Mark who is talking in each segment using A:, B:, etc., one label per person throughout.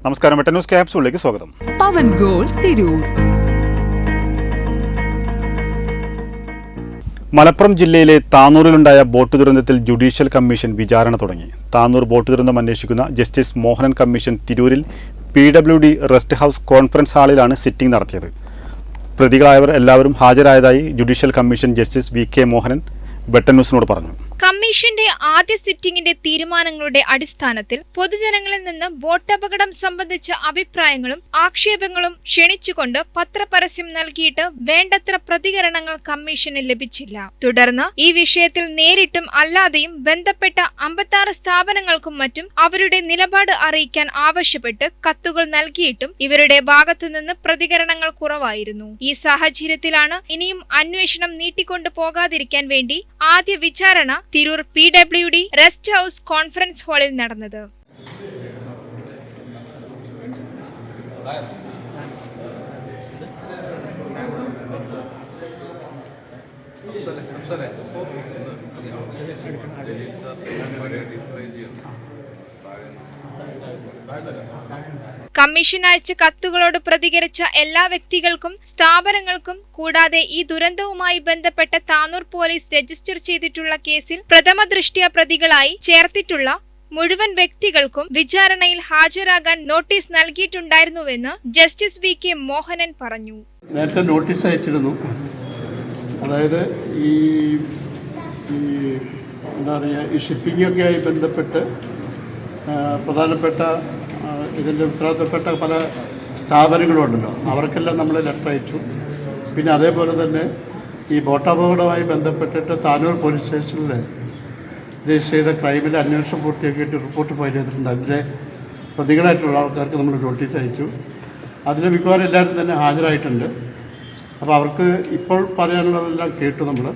A: നമസ്കാരം, വെട്ടം ന്യൂസ് ക്യാപ്സൂളിലേക്ക് സ്വാഗതം.
B: പവൻ ഗോൾ തിരൂർ.
A: മലപ്പുറം ജില്ലയിലെ താനൂരിലുണ്ടായ ബോട്ട് ദുരന്തത്തിൽ ജുഡീഷ്യൽ കമ്മീഷൻ വിചാരണ തുടങ്ങി. താനൂർ ബോട്ട് ദുരന്തം അന്വേഷിക്കുന്ന ജസ്റ്റിസ് മോഹനൻ കമ്മീഷൻ തിരൂരിൽ PWD റെസ്റ്റ് ഹൗസ് കോൺഫറൻസ് ഹാളിലാണ് സിറ്റിംഗ് നടത്തിയത്. പ്രതികളായവർ എല്ലാവരും ഹാജരായതായി judicial commission justice VK Mohanan Vettam ന്യൂസിനോട് പറഞ്ഞു.
C: കമ്മീഷന്റെ ആദ്യ സിറ്റിംഗിന്റെ തീരുമാനങ്ങളുടെ അടിസ്ഥാനത്തിൽ പൊതുജനങ്ങളിൽ നിന്ന് ബോട്ടപകടം സംബന്ധിച്ച അഭിപ്രായങ്ങളും ആക്ഷേപങ്ങളും ക്ഷണിച്ചുകൊണ്ട് പത്രപരസ്യം നൽകിയിട്ട് വേണ്ടത്ര പ്രതികരണങ്ങൾ കമ്മീഷന് ലഭിച്ചില്ല. തുടർന്ന് ഈ വിഷയത്തിൽ നേരിട്ടും അല്ലാതെയും ബന്ധപ്പെട്ട 56 സ്ഥാപനങ്ങൾക്കും മറ്റും അവരുടെ നിലപാട് അറിയിക്കാൻ ആവശ്യപ്പെട്ട് കത്തുകൾ നൽകിയിട്ടും ഇവരുടെ ഭാഗത്തുനിന്ന് പ്രതികരണങ്ങൾ കുറവായിരുന്നു. ഈ സാഹചര്യത്തിലാണ് ഇനിയും അന്വേഷണം നീട്ടിക്കൊണ്ടു പോകാതിരിക്കാൻ വേണ്ടി ആദ്യ വിചാരണ Tirur PWD rest house conference ഹാളിൽ നടന്നത്. കമ്മീഷൻ അയച്ച കത്തുകളോട് പ്രതികരിച്ച എല്ലാ വ്യക്തികൾക്കും സ്ഥാപനങ്ങൾക്കും കൂടാതെ ഈ ദുരന്തവുമായി ബന്ധപ്പെട്ട താനൂർ പോലീസ് രജിസ്റ്റർ ചെയ്തിട്ടുള്ള കേസിൽ പ്രഥമ ദൃഷ്ട്യാ പ്രതികളായി ചേർത്തിട്ടുള്ള മുഴുവൻ വ്യക്തികൾക്കും വിചാരണയിൽ ഹാജരാകാൻ നോട്ടീസ് നൽകിയിട്ടുണ്ടായിരുന്നുവെന്ന് ജസ്റ്റിസ് VK മോഹനൻ പറഞ്ഞു.
D: നേരത്തെ നോട്ടീസ് അയച്ചിരുന്നു. അതായത് ഈ എന്താ പറയുക, ഈ ഷിപ്പിങ്ങൊക്കെ ആയി ബന്ധപ്പെട്ട് പ്രധാനപ്പെട്ട ഇതിൻ്റെ ഉത്തരവാദിത്തപ്പെട്ട പല സ്ഥാപനങ്ങളുണ്ടല്ലോ, അവർക്കെല്ലാം നമ്മൾ ലെറ്റർ അയച്ചു. പിന്നെ അതേപോലെ തന്നെ ഈ ബോട്ടപകടവുമായി ബന്ധപ്പെട്ടിട്ട് താനൂർ പോലീസ് സ്റ്റേഷനിൽ രജിസ്റ്റർ ചെയ്ത ക്രൈമിൽ അന്വേഷണം പൂർത്തിയാക്കിയിട്ട് റിപ്പോർട്ട് ഫയൽ ചെയ്തിട്ടുണ്ട്. അതിൻ്റെ പ്രതികളായിട്ടുള്ള ആൾക്കാർക്ക് നമ്മൾ നോട്ടീസ് അയച്ചു. അതിന് മിക്കവാറും എല്ലാവരും തന്നെ ഹാജരായിട്ടുണ്ട്. അപ്പോൾ അവർക്ക് ഇപ്പോൾ പറയാനുള്ളതെല്ലാം കേട്ടു നമ്മൾ.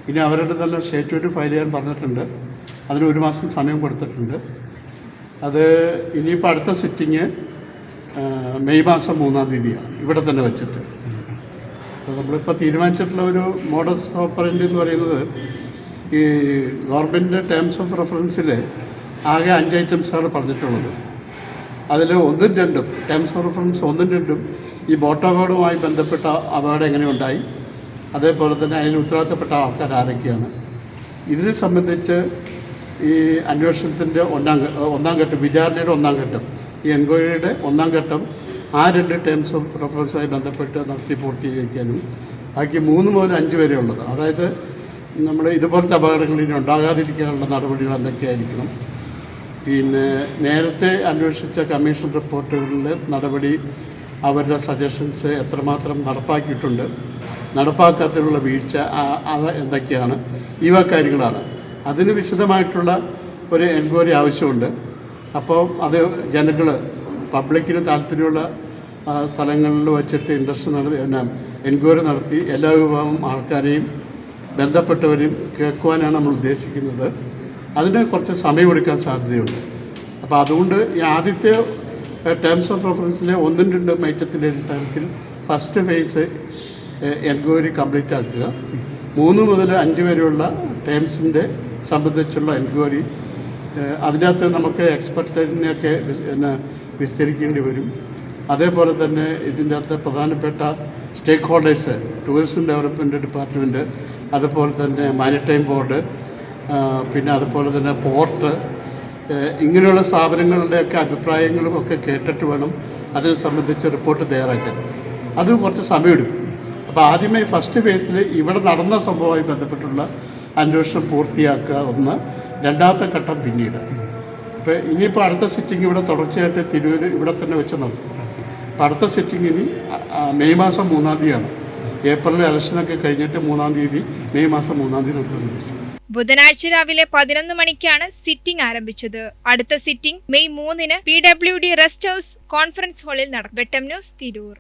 D: ഇനി അവരുടെ തന്നെ സ്റ്റേറ്റ്മെൻറ്റ് ഫയൽ ചെയ്യാൻ പറഞ്ഞിട്ടുണ്ട്. അതിന് 1 മാസം സമയം കൊടുത്തിട്ടുണ്ട്. അത് ഇനിയിപ്പോൾ അടുത്ത സിറ്റിങ് മെയ് മാസം 3-ാം തീയതിയാണ് ഇവിടെ തന്നെ വെച്ചിട്ട്. അപ്പോൾ നമ്മളിപ്പോൾ തീരുമാനിച്ചിട്ടുള്ള ഒരു മോഡസ് ഓപ്പറൻഡി എന്ന് പറയുന്നത്, ഈ ഗവൺമെൻറ് ടേംസ് ഓഫ് റെഫറൻസിൽ ആകെ 5 ഐറ്റംസാണ് പറഞ്ഞിട്ടുള്ളത്. അതിൽ 1ഉം 2ഉം ടേംസ് ഓഫ് റെഫറൻസ് 1ഉം 2ഉം ഈ ബോട്ടപകടവുമായി ബന്ധപ്പെട്ട അപകടം എങ്ങനെ ഉണ്ടായി, അതേപോലെ തന്നെ അതിന് ഉത്തരവാദിത്തപ്പെട്ട ആൾക്കാർ ആരൊക്കെയാണ്, ഇതിനെ സംബന്ധിച്ച് ഈ അന്വേഷണത്തിൻ്റെ ഒന്നാം ഘട്ടം, വിചാരണയുടെ 1ാം ഘട്ടം, ഈ എൻക്വയറിയുടെ 1ാം ഘട്ടം ആ 2 ടേംസ് ഓഫ് റെഫറൻസുമായി ബന്ധപ്പെട്ട് നടത്തി പൂർത്തീകരിക്കാനും ബാക്കി 3 മുതൽ 5 വരെ ഉള്ളത്, അതായത് നമ്മൾ ഇതുപോലത്തെ അപകടങ്ങൾ ഇനി ഉണ്ടാകാതിരിക്കാനുള്ള നടപടികൾ എന്തൊക്കെയായിരിക്കണം, പിന്നെ നേരത്തെ അന്വേഷിച്ച കമ്മീഷൻ റിപ്പോർട്ടുകളിലെ നടപടി, അവരുടെ സജഷൻസ് എത്രമാത്രം നടപ്പാക്കിയിട്ടുണ്ട്, നടപ്പാക്കാത്തതിനുള്ള വീഴ്ച അത് എന്തൊക്കെയാണ്, ഇവ കാര്യങ്ങളാണ്. അതിന് വിശദമായിട്ടുള്ള ഒരു എൻക്വയറി ആവശ്യമുണ്ട്. അപ്പോൾ അത് ജനങ്ങൾ, പബ്ലിക്കിന് താല്പര്യമുള്ള സ്ഥലങ്ങളിൽ വച്ചിട്ട് എൻക്വയറി നടത്തി എല്ലാ വിഭാഗം ആൾക്കാരെയും ബന്ധപ്പെട്ടവരെയും കേൾക്കുവാനാണ് നമ്മൾ ഉദ്ദേശിക്കുന്നത്. അതിന് കുറച്ച് സമയമെടുക്കാൻ സാധ്യതയുണ്ട്. അപ്പോൾ അതുകൊണ്ട് ഈ ആദ്യത്തെ ടേംസ് ഓഫ് റെഫറൻസിലെ 1ഉം 2ഉം ഐറ്റത്തിൻ്റെ അടിസ്ഥാനത്തിൽ ഫസ്റ്റ് ഫേസ് എൻക്വയറി കംപ്ലീറ്റ് ആക്കുക. 3 മുതൽ 5 വരെയുള്ള ടേംസിൻ്റെ സംബന്ധിച്ചുള്ള എൻക്വയറി, അതിനകത്ത് നമുക്ക് എക്സ്പെർട്ടിനെയൊക്കെ വിസ്തരിക്കേണ്ടി വരും. അതേപോലെ തന്നെ ഇതിൻ്റെ അകത്ത് പ്രധാനപ്പെട്ട സ്റ്റേക്ക് ഹോൾഡേഴ്സ്, ടൂറിസം ഡെവലപ്മെൻറ്റ് ഡിപ്പാർട്ട്മെൻറ്റ്, അതുപോലെ തന്നെ മാരിടൈം ബോർഡ്, പിന്നെ അതുപോലെ തന്നെ പോർട്ട്, ഇങ്ങനെയുള്ള സ്ഥാപനങ്ങളുടെയൊക്കെ അഭിപ്രായങ്ങളും ഒക്കെ കേട്ടിട്ട് വേണം അതിനെ സംബന്ധിച്ച് റിപ്പോർട്ട് തയ്യാറാക്കാൻ. അത് കുറച്ച് സമയമെടുക്കും. അപ്പോൾ ആദ്യമേ ഫസ്റ്റ് ഫേസിൽ ഇവിടെ നടന്ന സംഭവവുമായി ബന്ധപ്പെട്ടുള്ള അന്വേഷണം പൂർത്തിയാക്കുക ഒന്ന്, 2ാമത്തെ ഘട്ടം പിന്നീട്. ഇപ്പോൾ ഇനിയിപ്പോൾ അടുത്ത സിറ്റിംഗ് ഇവിടെ തുടർച്ചയായിട്ട് തിരൂർ ഇവിടെ തന്നെ വെച്ച് നടത്തും. അപ്പോൾ അടുത്ത സിറ്റിംഗ് ഇനി മെയ് മാസം 3-ാം തീയതിയാണ്. ഏപ്രിൽ ഇലക്ഷനൊക്കെ കഴിഞ്ഞിട്ട് 3-ാം തീയതി, മെയ് മാസം 3-ാം തീയതി നടത്തുന്നത്.
C: ബുധനാഴ്ച രാവിലെ 11 മണിക്കാണ് സിറ്റിംഗ് ആരംഭിച്ചത്. അടുത്ത സിറ്റിംഗ് മെയ് 3-ന് PWD റെസ്റ്റ് ഹൗസ് കോൺഫറൻസ് ഹാളിൽ നടക്കും. വെട്ടം ന്യൂസ് തിരൂർ.